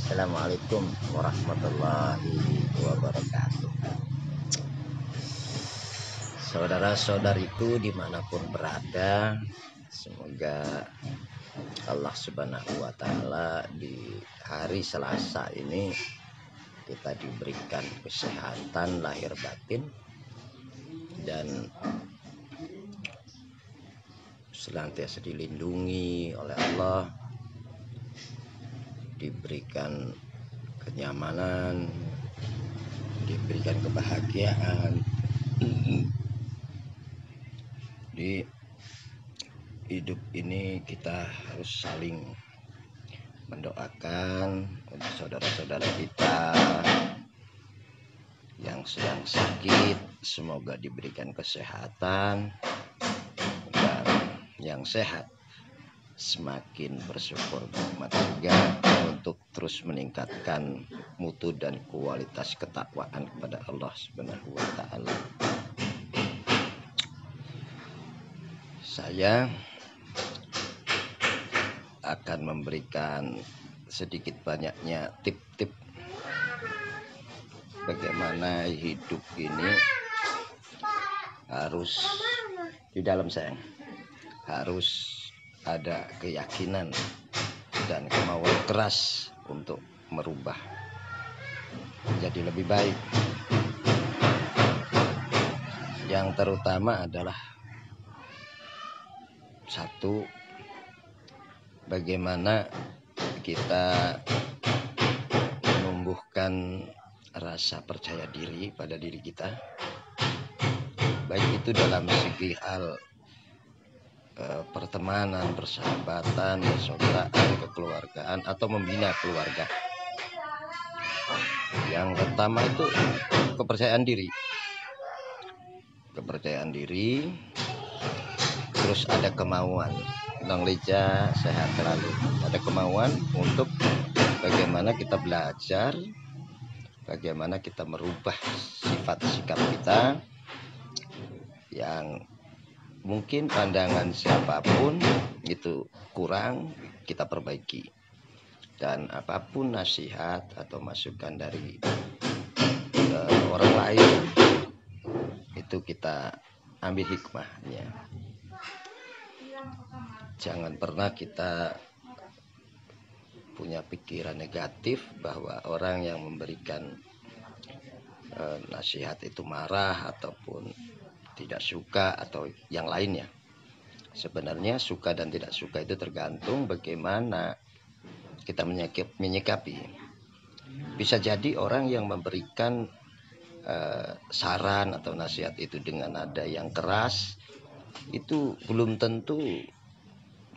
Assalamualaikum warahmatullahi wabarakatuh. Saudara-saudariku dimanapun berada, semoga Allah Subhanahu wa Ta'ala di hari Selasa ini kita diberikan kesehatan lahir batin dan senantiasa dilindungi oleh Allah, diberikan kenyamanan, diberikan kebahagiaan. Di hidup ini kita harus saling mendoakan untuk saudara-saudara kita yang sedang sakit, semoga diberikan kesehatan, dan yang sehat semakin bersyukur nikmat juga untuk terus meningkatkan mutu dan kualitas ketakwaan kepada Allah Subhanahu wa Ta'ala. Saya akan memberikan sedikit banyaknya tip-tip bagaimana hidup ini harus di dalam sayang, harus ada keyakinan dan kemauan keras untuk merubah jadi lebih baik. Yang terutama adalah satu, bagaimana kita menumbuhkan rasa percaya diri pada diri kita, baik itu dalam segi hal pertemanan, persahabatan, persaudaraan, kekeluargaan, atau membina keluarga. Yang pertama itu kepercayaan diri. Kepercayaan diri, terus ada kemauan. Long Leja sehat selalu. Ada kemauan untuk bagaimana kita belajar, bagaimana kita merubah sifat sikap kita yang mungkin pandangan siapapun itu kurang, kita perbaiki. Dan apapun nasihat atau masukan dari orang lain, itu kita ambil hikmahnya. Jangan pernah kita punya pikiran negatif bahwa orang yang memberikan nasihat itu marah ataupun tidak suka atau yang lainnya. Sebenarnya suka dan tidak suka itu tergantung bagaimana kita menyikapi. Bisa jadi orang yang memberikan saran atau nasihat itu dengan nada yang keras, itu belum tentu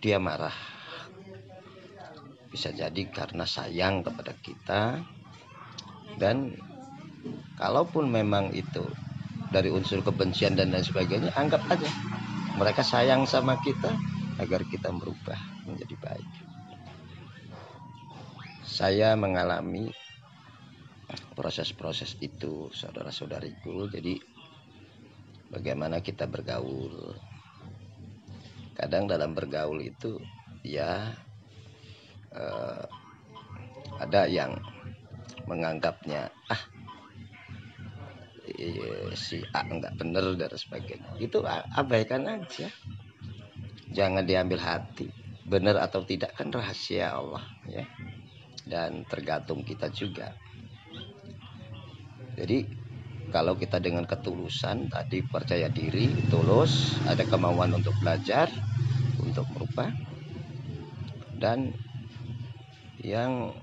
dia marah. Bisa jadi karena sayang kepada kita, dan kalaupun memang itu dari unsur kebencian dan lain sebagainya, anggap aja mereka sayang sama kita agar kita merubah menjadi baik. Saya mengalami proses-proses itu, saudara-saudariku. Jadi bagaimana kita bergaul. Kadang dalam bergaul itu ya ada yang menganggapnya si A enggak benar dan sebagainya. Itu abaikan aja. Jangan diambil hati. Benar atau tidak kan rahasia Allah ya. Dan tergantung kita juga. Jadi kalau kita dengan ketulusan tadi, percaya diri, tulus, ada kemauan untuk belajar, untuk merubah, dan yang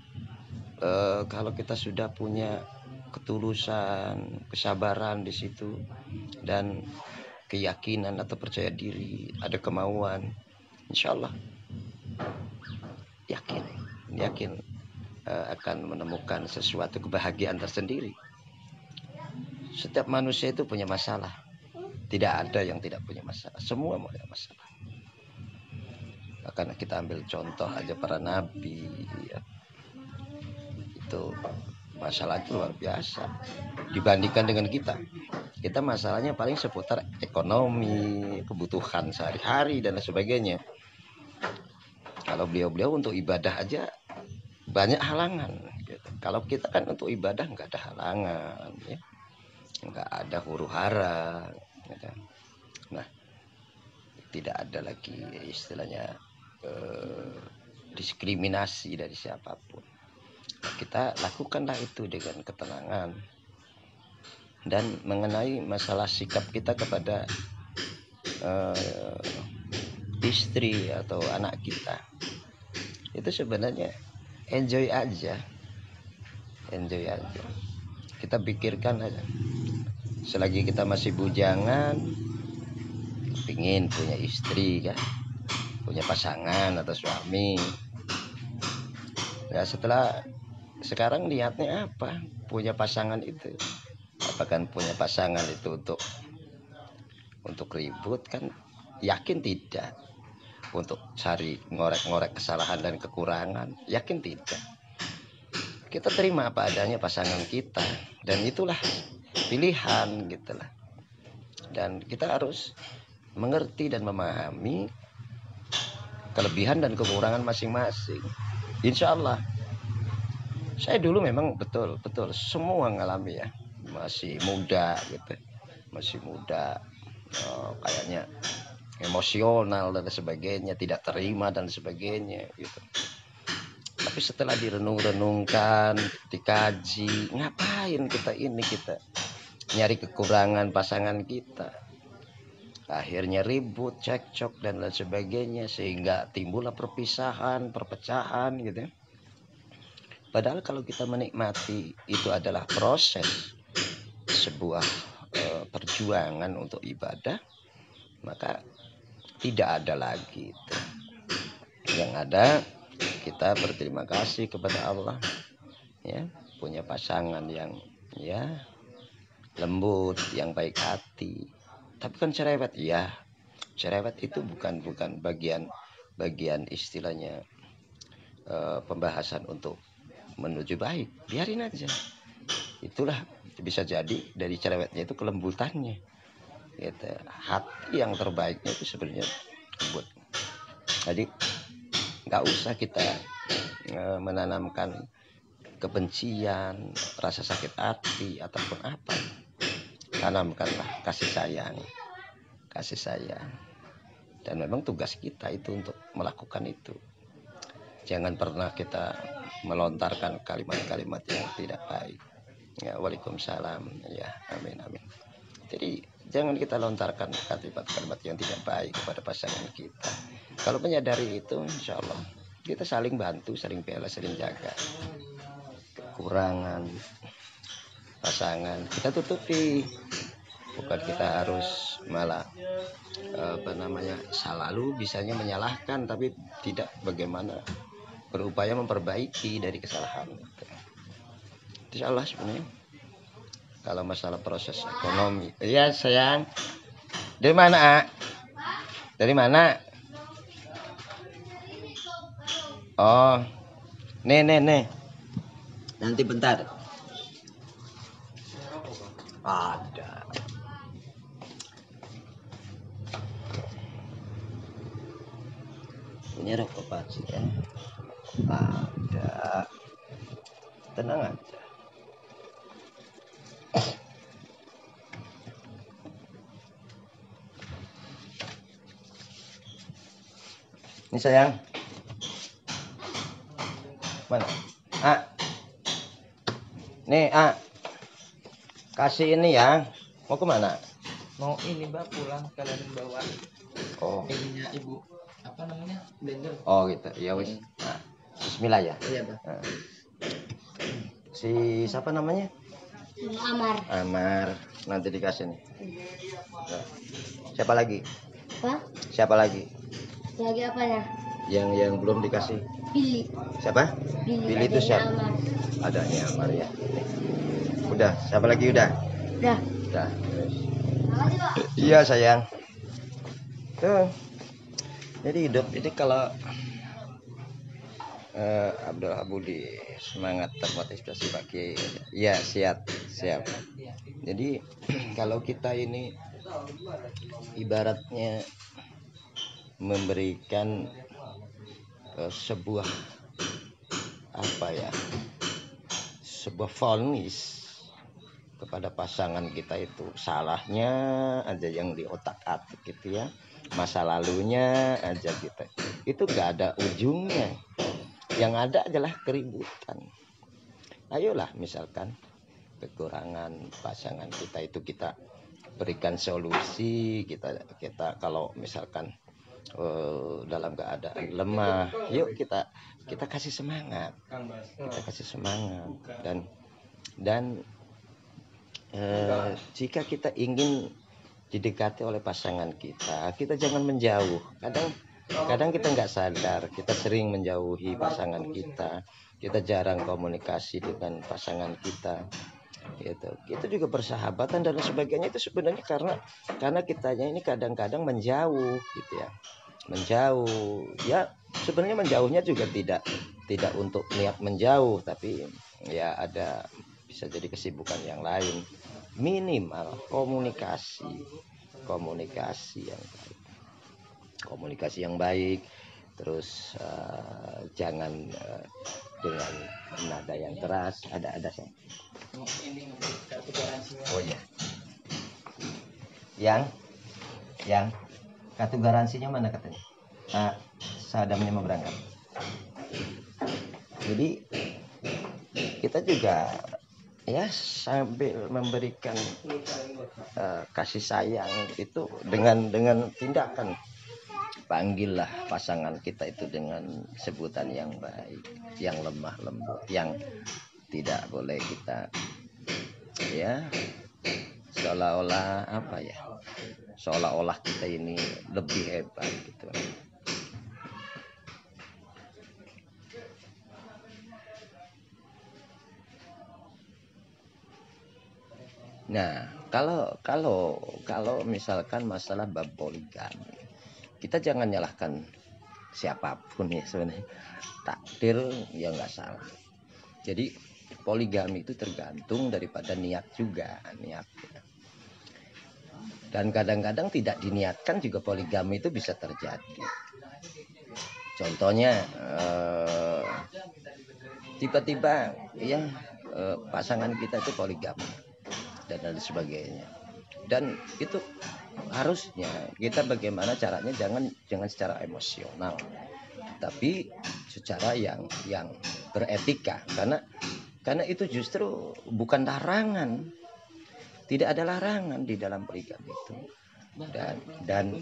kalau kita sudah punya ketulusan, kesabaran di situ, dan keyakinan atau percaya diri, ada kemauan, insya Allah yakin akan menemukan sesuatu kebahagiaan tersendiri. Setiap manusia itu punya masalah. Tidak ada yang tidak punya masalah. Semua punya masalah. Karena kita ambil contoh aja para nabi ya. Itu masalahnya luar biasa dibandingkan dengan kita. Kita masalahnya paling seputar ekonomi, kebutuhan sehari-hari dan sebagainya. Kalau beliau-beliau untuk ibadah aja banyak halangan. Kalau kita kan untuk ibadah nggak ada halangan, ya, nggak ada huru hara, gitu. Nah, tidak ada lagi istilahnya diskriminasi dari siapapun. Kita lakukanlah itu dengan ketenangan. Dan mengenai masalah sikap kita kepada istri atau anak kita, itu sebenarnya enjoy aja. Kita pikirkan aja, selagi kita masih bujangan, pingin punya istri kan, punya pasangan atau suami. Ya setelah sekarang niatnya apa? Punya pasangan itu, apakah punya pasangan itu untuk ribut kan? Yakin tidak. Untuk cari ngorek-ngorek kesalahan dan kekurangan, yakin tidak. Kita terima apa adanya pasangan kita, dan itulah pilihan gitulah. Dan kita harus mengerti dan memahami kelebihan dan kekurangan masing-masing. Insya Allah. Saya dulu memang betul semua ngalami ya, masih muda gitu, kayaknya emosional dan sebagainya, tidak terima dan sebagainya gitu. Tapi setelah direnung-renungkan, dikaji, ngapain kita nyari kekurangan pasangan kita, akhirnya ribut, cekcok dan lain sebagainya, sehingga timbullah perpecahan gitu. Padahal kalau kita menikmati, itu adalah proses sebuah perjuangan untuk ibadah, maka tidak ada lagi itu. Yang ada kita berterima kasih kepada Allah, ya, punya pasangan yang ya lembut, yang baik hati. Tapi kan cerewet, ya cerewet itu bukan bagian istilahnya pembahasan untuk menuju baik. Biarin aja, itulah bisa jadi dari cerewetnya itu kelembutannya gitu. Hati yang terbaiknya itu sebenarnya lembut. Jadi nggak usah kita menanamkan kebencian, rasa sakit hati ataupun apa. Tanamkanlah kasih sayang. Dan memang tugas kita itu untuk melakukan itu. Jangan pernah kita melontarkan kalimat-kalimat yang tidak baik. Ya, waalaikumsalam. Ya, amin. Jadi jangan kita lontarkan kalimat-kalimat yang tidak baik kepada pasangan kita. Kalau menyadari itu, insya Allah kita saling bantu, saling bela, saling jaga. Kekurangan pasangan kita tutupi, bukan kita harus malah selalu bisanya menyalahkan, tapi tidak bagaimana berupaya memperbaiki dari kesalahan. Insya Allah sebenarnya kalau masalah proses ekonomi, iya sayang, dari mana? Dari mana? Oh, nih, nanti bentar. Ada. Ini rokok pasien. Ada. Tenang aja. Ini sayang. Mana? Nih, kasih ini ya. Mau kemana? Mau ini Mbak, pulang kalian bawa. Oh. Ininya ibu. Apa namanya? Blender. Oh gitu. Ya wis. Nah, bismillah ya. Iya, Mbak. Nah. Si siapa namanya? Amar. Nanti dikasih nih. Nah. Siapa lagi? Apa? Siapa lagi? Lagi apanya? Yang belum dikasih. Billy. Siapa? Billy itu siapa? Amar. Adanya Amar ya. Udah, siapa lagi udah? Udah. Iya sayang. Tuh. Jadi hidup ini kalau Abdul Habudi semangat termotivasi pagi. Iya, siap. Jadi kalau kita ini ibaratnya memberikan sebuah apa ya, sebuah vonis kepada pasangan kita itu, salahnya aja yang di otak-atik gitu ya, masa lalunya aja kita, itu gak ada ujungnya, yang ada adalah keributan. Ayolah, misalkan kekurangan pasangan kita itu kita berikan solusi. Kita kalau misalkan dalam keadaan lemah, yuk kita kasih semangat, dan jika kita ingin didekati oleh pasangan kita jangan menjauh. Kadang kita nggak sadar, kita sering menjauhi pasangan kita jarang komunikasi dengan pasangan kita gitu. Itu juga persahabatan dan sebagainya itu sebenarnya karena kitanya ini kadang-kadang menjauh gitu ya. Menjauh ya, sebenarnya menjauhnya juga tidak untuk niat menjauh, tapi ya ada bisa jadi kesibukan yang lain. Minimal komunikasi yang baik, terus jangan dengan nada yang keras. Ada saya. Oh ya. Yang kartu garansinya mana katanya? Sadamnya mau berangkat. Jadi kita juga ya sambil memberikan kasih sayang itu dengan tindakan. Panggillah pasangan kita itu dengan sebutan yang baik, yang lemah lembut, yang tidak boleh kita ya seolah-olah kita ini lebih hebat gitu. Nah, kalau misalkan masalah bab poligami, kita jangan nyalahkan siapapun ya sebenarnya. Takdir ya nggak salah. Jadi poligami itu tergantung daripada niat juga, niatnya. Dan kadang-kadang tidak diniatkan juga poligami itu bisa terjadi. Contohnya tiba-tiba ya pasangan kita itu poligami dan lain sebagainya. Dan itu harusnya kita bagaimana caranya jangan secara emosional, tapi secara yang beretika, karena itu justru bukan larangan. Tidak ada larangan di dalam poligami itu. Dan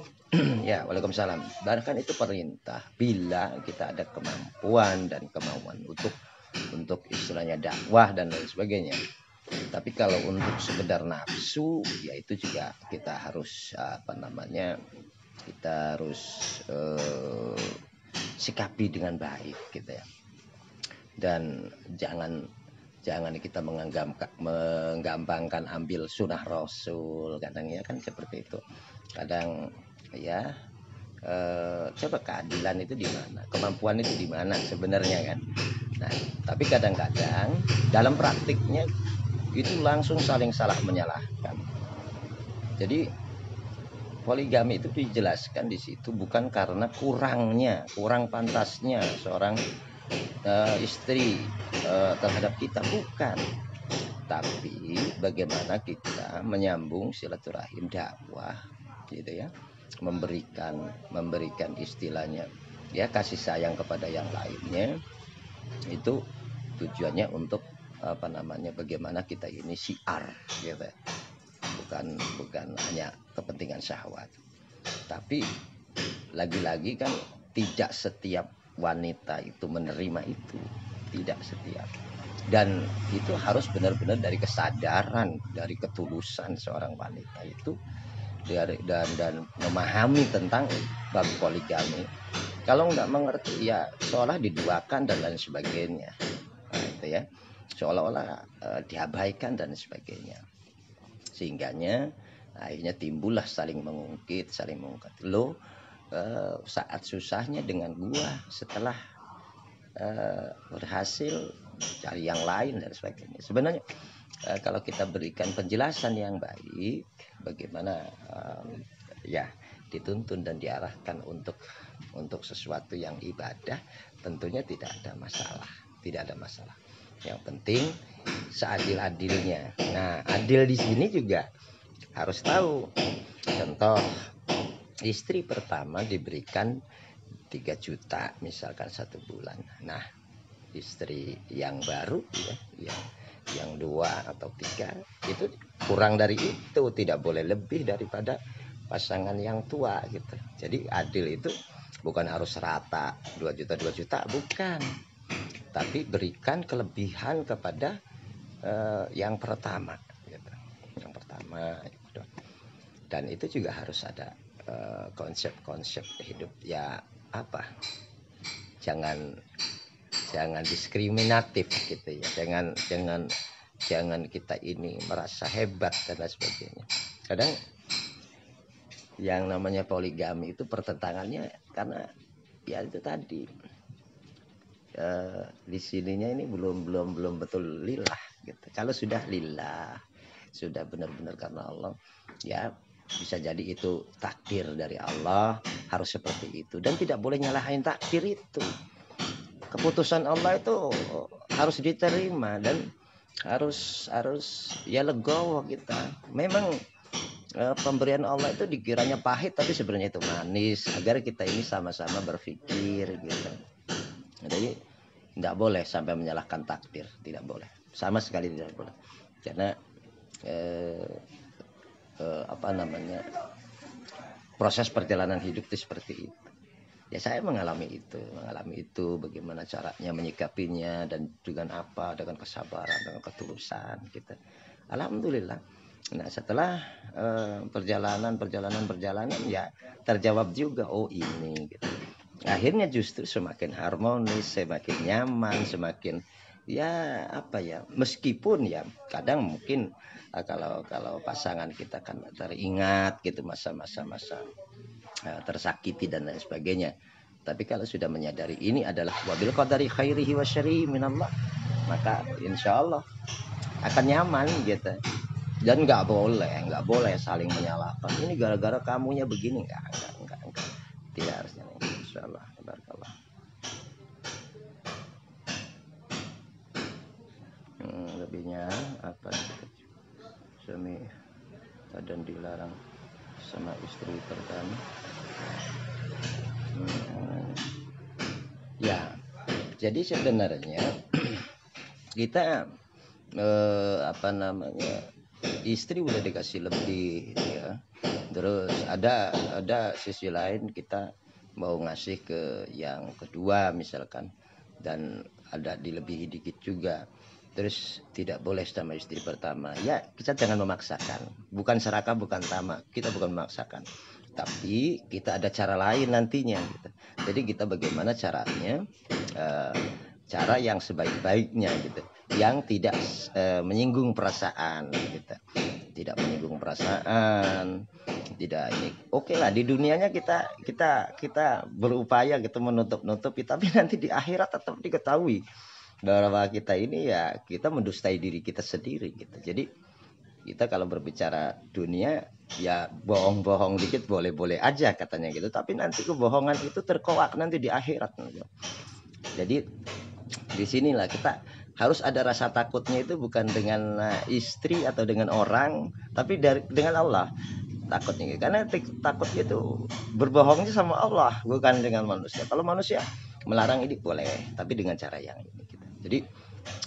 ya, waalaikumsalam. Bahkan itu perintah bila kita ada kemampuan dan kemauan untuk istilahnya dakwah dan lain sebagainya. Tapi kalau untuk sekedar nafsu, ya itu juga kita harus kita harus sikapi dengan baik gitu ya. Dan jangan kita menggampangkan ambil sunnah Rasul, kadangnya kan seperti itu. Kadang ya coba keadilan itu di mana, kemampuan itu di mana sebenarnya kan. Nah, tapi kadang-kadang dalam praktiknya itu langsung saling salah menyalahkan. Jadi poligami itu dijelaskan di situ bukan karena kurang pantasnya seorang istri terhadap kita, bukan, tapi bagaimana kita menyambung silaturahim dakwah gitu ya, memberikan istilahnya ya kasih sayang kepada yang lainnya. Itu tujuannya untuk bagaimana kita ini syiar gitu, bukan hanya kepentingan syahwat. Tapi lagi-lagi kan tidak setiap wanita itu menerima itu, tidak setiap. Dan itu harus benar-benar dari kesadaran, dari ketulusan seorang wanita itu, dan memahami tentang bab poligami. Kalau nggak mengerti ya seolah diduakan dan lain sebagainya, nah, itu ya, seolah-olah diabaikan dan sebagainya. Sehingganya akhirnya timbullah saling mengungkit. Lo saat susahnya dengan gua, setelah berhasil cari yang lain dan sebagainya. Sebenarnya kalau kita berikan penjelasan yang baik, bagaimana ya dituntun dan diarahkan untuk sesuatu yang ibadah, tentunya tidak ada masalah. Yang penting seadil-adilnya. Nah, adil di sini juga harus tahu. Contoh, istri pertama diberikan 3 juta misalkan 1 bulan. Nah, istri yang baru ya, yang 2 atau 3 itu kurang dari itu, tidak boleh lebih daripada pasangan yang tua gitu. Jadi adil itu bukan harus rata 2 juta 2 juta, bukan. Tapi berikan kelebihan kepada yang pertama gitu. Yang pertama gitu. Dan itu juga harus ada konsep-konsep hidup ya, apa? Jangan diskriminatif gitu ya. Jangan kita ini merasa hebat dan lain sebagainya. Kadang yang namanya poligami itu pertentangannya karena ya itu tadi, di sininya ini belum betul lillah gitu. Kalau sudah lillah, sudah benar-benar karena Allah, ya bisa jadi itu takdir dari Allah, harus seperti itu, dan tidak boleh nyalahin takdir itu. Keputusan Allah itu harus diterima dan harus ya legowo kita. Memang pemberian Allah itu dikiranya pahit, tapi sebenarnya itu manis, agar kita ini sama-sama berpikir gitu. Jadi tidak boleh sampai menyalahkan takdir, tidak boleh, sama sekali tidak boleh. Karena proses perjalanan hidup itu seperti itu. Ya saya mengalami itu, bagaimana caranya menyikapinya dan dengan apa, dengan kesabaran, dengan ketulusan gitu. Alhamdulillah. Nah, setelah perjalanan ya terjawab juga, oh ini gitu. Akhirnya justru semakin harmonis, semakin nyaman, semakin ya apa ya, meskipun ya kadang mungkin kalau pasangan kita kan teringat gitu masa-masa tersakiti dan lain sebagainya. Tapi kalau sudah menyadari ini adalah wabil qadari khairihi wa syarrihi minallah, maka insya Allah akan nyaman gitu. Dan nggak boleh saling menyalahkan. Ini gara-gara kamunya begini, enggak. Tidak harusnya. Insya Allah. Barakallah. Lebihnya apa? Suami kadang dilarang sama istri pertama. Ya, jadi sebenarnya kita istri udah dikasih lebih ya. Terus ada sisi lain kita mau ngasih ke yang kedua misalkan, dan ada dilebihi dikit juga. Terus tidak boleh sama istri pertama. Ya, kita jangan memaksakan. Bukan serakah, bukan tamak. Kita bukan memaksakan. Tapi kita ada cara lain nantinya gitu. Jadi kita bagaimana caranya, cara yang sebaik-baiknya gitu, yang tidak menyinggung perasaan gitu. Tidak menyinggung perasaan, tidak ini. Oke lah, di dunianya kita berupaya gitu menutup-nutupi, tapi nanti di akhirat tetap diketahui bahwa kita ini ya kita mendustai diri kita sendiri gitu. Jadi kita kalau berbicara dunia ya bohong-bohong dikit boleh-boleh aja katanya gitu, tapi nanti kebohongan itu terkoak nanti di akhirat gitu. Jadi disinilah kita harus ada rasa takutnya, itu bukan dengan istri atau dengan orang, tapi dengan Allah takutnya. Karena takutnya itu berbohongnya sama Allah, bukan dengan manusia. Kalau manusia melarang ini boleh, tapi dengan cara yang ini gitu. Jadi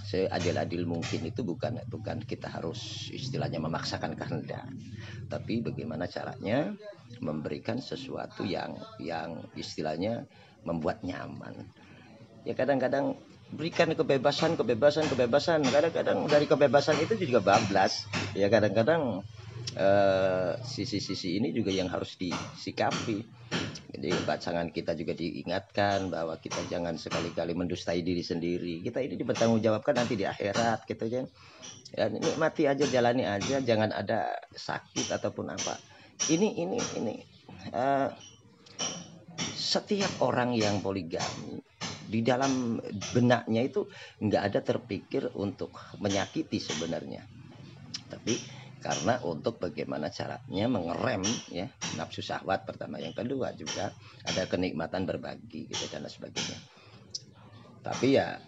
seadil-adil mungkin itu bukan kita harus istilahnya memaksakan kehendak, tapi bagaimana caranya memberikan sesuatu yang istilahnya membuat nyaman. Ya kadang-kadang berikan kebebasan. Kadang-kadang dari kebebasan itu juga bablas. Ya kadang-kadang sisi-sisi ini juga yang harus disikapi. Jadi pasangan kita juga diingatkan bahwa kita jangan sekali-kali mendustai diri sendiri. Kita ini dipertanggungjawabkan nanti di akhirat gitu kan. Ya, nikmati aja, jalani aja, jangan ada sakit ataupun apa. Ini setiap orang yang poligami di dalam benaknya itu nggak ada terpikir untuk menyakiti sebenarnya, tapi karena untuk bagaimana caranya mengerem ya nafsu syahwat pertama, yang kedua juga ada kenikmatan berbagi gitu dan sebagainya. Tapi ya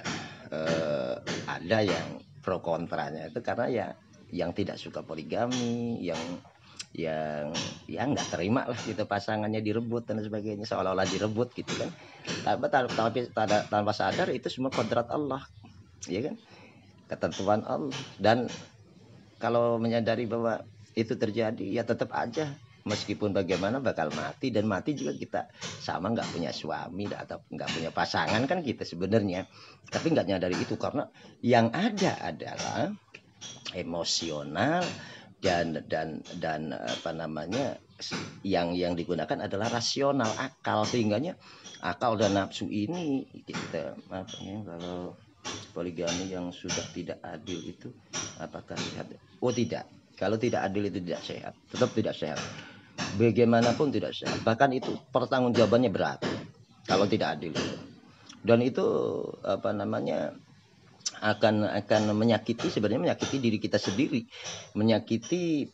ada yang pro kontranya itu karena ya yang tidak suka poligami, yang ya nggak terima lah gitu pasangannya direbut dan sebagainya, seolah-olah direbut gitu kan, tanpa sadar itu semua kodrat Allah, ya kan, ketentuan Allah. Dan kalau menyadari bahwa itu terjadi ya tetap aja meskipun bagaimana bakal mati, dan mati juga kita sama nggak punya suami atau nggak punya pasangan kan kita sebenarnya, tapi nggak nyadari itu karena yang ada adalah emosional dan apa namanya yang digunakan adalah rasional, akal, sehingganya akal dan nafsu ini kita apa ya, kalau poligami yang sudah tidak adil itu apakah sehat? Oh tidak, kalau tidak adil itu tidak sehat, tetap tidak sehat, bagaimanapun tidak sehat, bahkan itu pertanggungjawabannya berat kalau tidak adil itu. Dan itu apa namanya akan menyakiti, sebenarnya menyakiti diri kita sendiri, menyakiti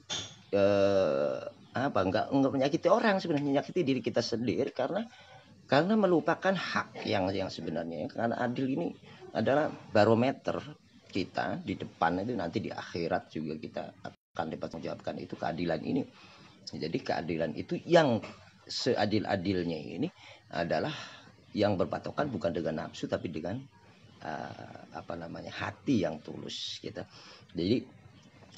enggak menyakiti orang, sebenarnya menyakiti diri kita sendiri karena melupakan hak yang sebenarnya. Karena adil ini adalah barometer kita di depan itu, nanti di akhirat juga kita akan dipertanggungjawabkan itu keadilan ini. Jadi keadilan itu yang seadil-adilnya ini adalah yang berpatokan bukan dengan nafsu tapi dengan apa namanya hati yang tulus gitu. Jadi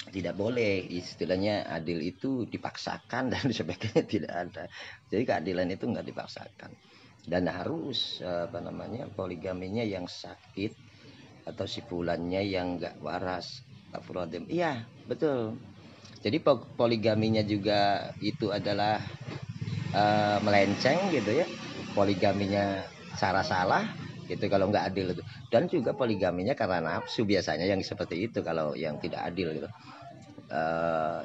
tidak boleh istilahnya adil itu dipaksakan dan sebagainya, tidak ada. Jadi keadilan itu nggak dipaksakan, dan harus apa namanya poligaminya yang sakit atau si fulannya yang nggak waras. Iya betul. Jadi poligaminya juga itu adalah melenceng gitu ya, poligaminya cara salah gitu kalau nggak adil itu. Dan juga poligaminya karena nafsu biasanya yang seperti itu kalau yang tidak adil gitu.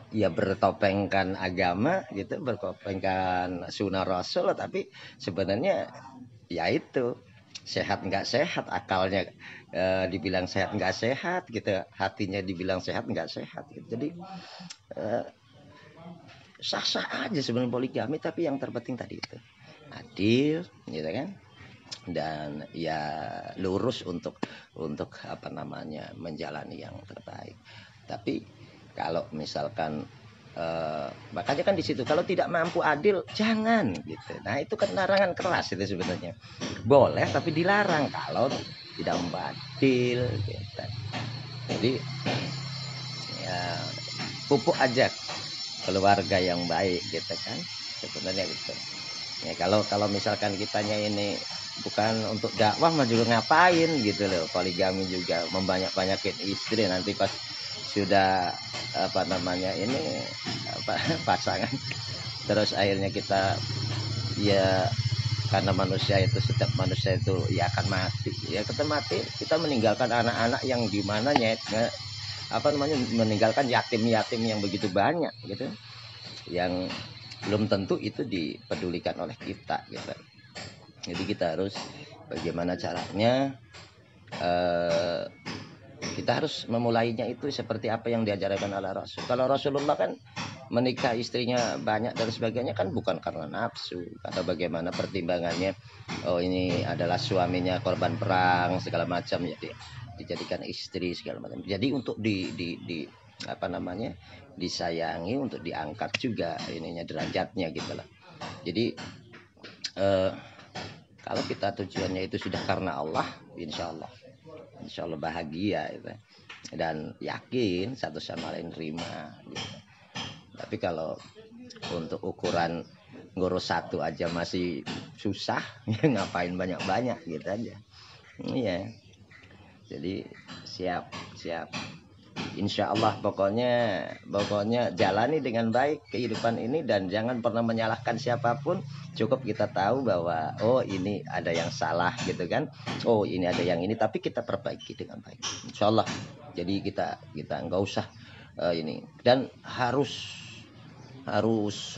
Ya bertopengkan agama gitu, bertopengkan sunnah rasul, tapi sebenarnya ya itu sehat nggak sehat, akalnya dibilang sehat nggak sehat gitu, hatinya dibilang sehat nggak sehat gitu. Jadi sah-sah aja sebenarnya poligami, tapi yang terpenting tadi itu adil gitu kan, dan ya lurus untuk apa namanya menjalani yang terbaik. Tapi kalau misalkan makanya kan di situ kalau tidak mampu adil jangan gitu. Nah itu kan larangan keras itu sebenarnya. Boleh tapi dilarang kalau tidak mampu adil gitu. Jadi ya pupuk aja keluarga yang baik gitu kan sebenarnya gitu. Ya kalau misalkan kitanya ini bukan untuk dakwah mah juga ngapain gitu loh, poligami juga membanyak-banyakin istri, nanti pas sudah apa namanya ini apa pasangan terus akhirnya kita ya karena setiap manusia itu ya akan mati, ya kita mati, kita meninggalkan anak-anak yang dimana apa namanya meninggalkan yatim-yatim yang begitu banyak gitu, yang belum tentu itu dipedulikan oleh kita gitu. Jadi kita harus bagaimana caranya kita harus memulainya itu seperti apa yang diajarkan oleh Rasul. Kalau Rasulullah kan menikah istrinya banyak dan sebagainya kan bukan karena nafsu atau bagaimana pertimbangannya, oh ini adalah suaminya korban perang segala macam ya dijadikan istri segala macam. Jadi untuk di apa namanya disayangi, untuk diangkat juga ininya derajatnya gitu lah. Jadi kalau kita tujuannya itu sudah karena Allah, insya Allah bahagia gitu. Dan yakin satu sama lain terima gitu. Tapi kalau untuk ukuran ngurus satu aja masih susah, ya ngapain banyak-banyak gitu aja. Iya. Jadi siap. Insya Allah pokoknya jalani dengan baik kehidupan ini, dan jangan pernah menyalahkan siapapun. Cukup kita tahu bahwa oh ini ada yang salah gitu kan, oh ini ada yang ini, tapi kita perbaiki dengan baik insya Allah. Jadi kita nggak usah ini, dan harus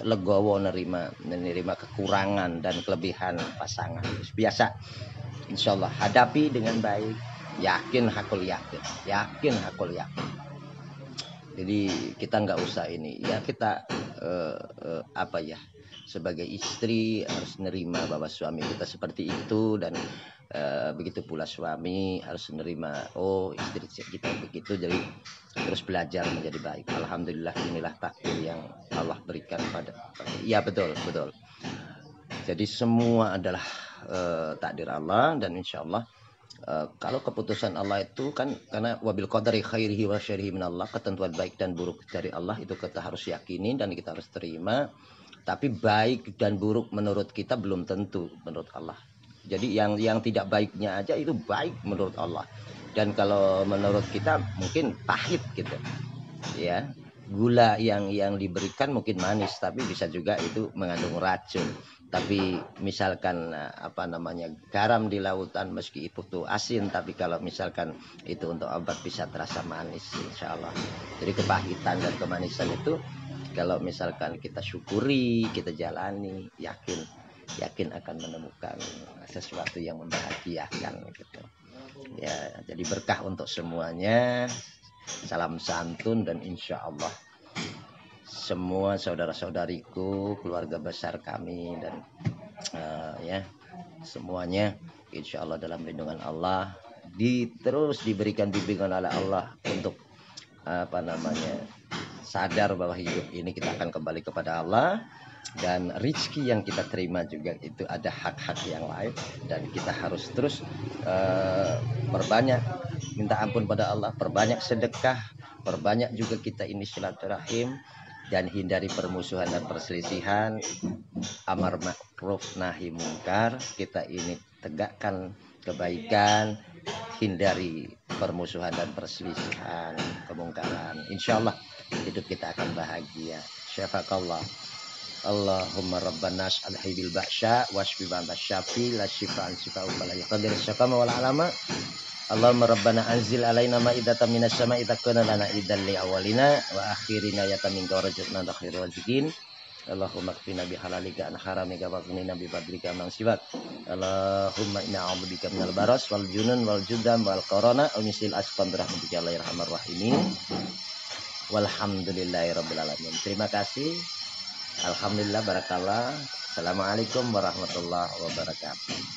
legowo menerima kekurangan dan kelebihan pasangan biasa. Insya Allah hadapi dengan baik, yakin hakul yakin. Jadi kita nggak usah ini ya, kita apa ya sebagai istri harus nerima bahwa suami kita seperti itu, dan Begitu pula suami harus menerima, oh istri kita begitu, jadi terus belajar menjadi baik. Alhamdulillah, inilah takdir yang Allah berikan pada. Iya, betul, betul. Jadi semua adalah takdir Allah, dan insya Allah kalau keputusan Allah itu kan, karena wabil qadari khairihi wa syarrihi minallah, ketentuan baik dan buruk dari Allah itu kita harus yakini dan kita harus terima. Tapi baik dan buruk menurut kita belum tentu menurut Allah. Jadi yang tidak baiknya aja itu baik menurut Allah. Dan kalau menurut kita mungkin pahit gitu. Ya. Gula yang diberikan mungkin manis, tapi bisa juga itu mengandung racun. Tapi misalkan garam di lautan meski itu asin, tapi kalau misalkan itu untuk obat bisa terasa manis, insya Allah. Jadi kepahitan dan kemanisan itu kalau misalkan kita syukuri, kita jalani, yakin akan menemukan sesuatu yang membahagiakan gitu. Ya, jadi berkah untuk semuanya. Salam santun, dan insya Allah semua saudara-saudariku, keluarga besar kami, dan semuanya insya Allah dalam lindungan Allah, terus diberikan bimbingan oleh Allah untuk sadar bahwa hidup ini kita akan kembali kepada Allah, dan rezeki yang kita terima juga itu ada hak-hak yang lain, dan kita harus terus berbanyak minta ampun pada Allah, perbanyak sedekah, perbanyak juga kita ini silaturahim, dan hindari permusuhan dan perselisihan, amar ma'ruf nahi mungkar, kita ini tegakkan kebaikan, hindari permusuhan dan perselisihan, kemungkaran. Insyaallah hidup kita akan bahagia. Syafaqallah. Allahumma rabbana as'alhi bil ba'sya wasfi ba'da syafi la syifa'an syifa'u fala yaqdir syakama wal alama. Allahumma rabbana anzil alaina ma'idatan minas sama'i takuna lana idan li awalina wa akhirina yatamin garajatna khairul raziqin. Allahumma qfina bihalalika an haramika wa qnina bi fadlika man siwak. Allahumma inna a'udzubika minal baras wal junun wal judam wal corona wa misil asqam bi rahmatika ya arhamar rahimin. Walhamdulillahirabbil alamin. Terima kasih. Alhamdulillah, barakallah. Assalamualaikum warahmatullahi wabarakatuh.